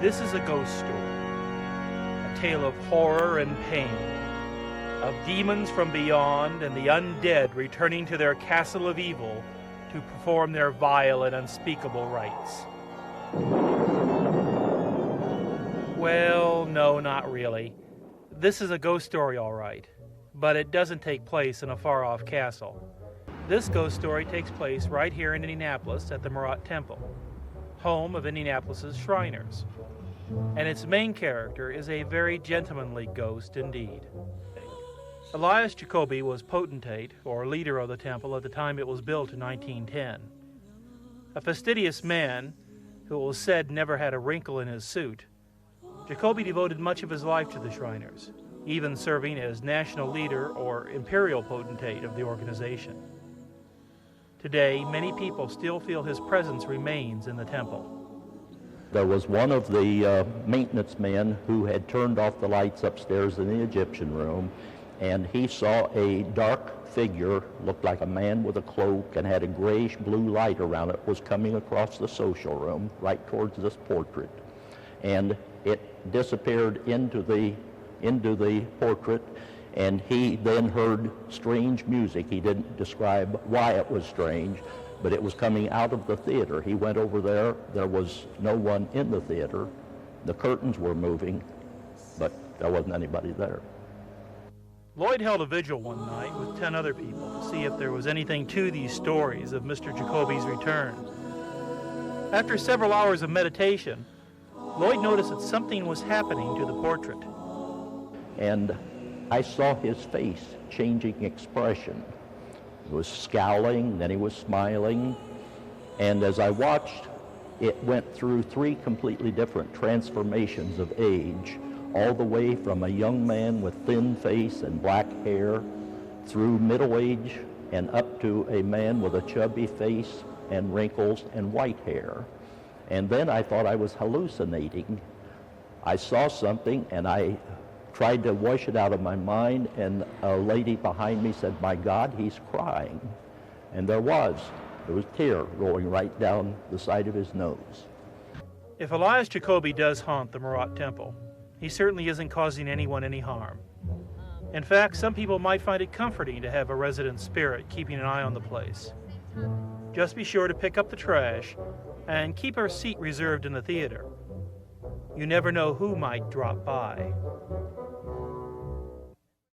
This is a ghost story, a tale of horror and pain, of demons from beyond and the undead returning to their castle of evil to perform their vile and unspeakable rites. Well, no, not really. This is a ghost story, all right, but it doesn't take place in a far-off castle. This ghost story takes place right here in Indianapolis at the Murat Temple, home of Indianapolis's Shriners. And its main character is a very gentlemanly ghost indeed. Elias Jacoby was potentate, or leader of the temple, at the time it was built in 1910. A fastidious man who it was said never had a wrinkle in his suit, Jacoby devoted much of his life to the Shriners, even serving as national leader or imperial potentate of the organization. Today, many people still feel his presence remains in the temple. There was one of the maintenance men who had turned off the lights upstairs in the Egyptian room, and he saw a dark figure, looked like a man with a cloak and had a grayish-blue light around it, was coming across the social room right towards this portrait. And it disappeared into the portrait, and he then heard strange music. He didn't describe why it was strange, but it was coming out of the theater. He went over there. There was no one in the theater. The curtains were moving, but there wasn't anybody there. Lloyd held a vigil one night with 10 other people to see if there was anything to these stories of Mr. Jacoby's return. After several hours of meditation, Lloyd noticed that something was happening to the portrait. And I saw his face changing expression. He was scowling, then he was smiling, and as I watched, it went through 3 completely different transformations of age, all the way from a young man with thin face and black hair, through middle age, and up to a man with a chubby face and wrinkles and white hair. And then I thought I was hallucinating. I saw something, and I tried to wash it out of my mind, and a lady behind me said, "My God, he's crying." And there was tear rolling right down the side of his nose. If Elias Jacoby does haunt the Murat Temple, he certainly isn't causing anyone any harm. In fact, some people might find it comforting to have a resident spirit keeping an eye on the place. Just be sure to pick up the trash and keep our seat reserved in the theater. You never know who might drop by.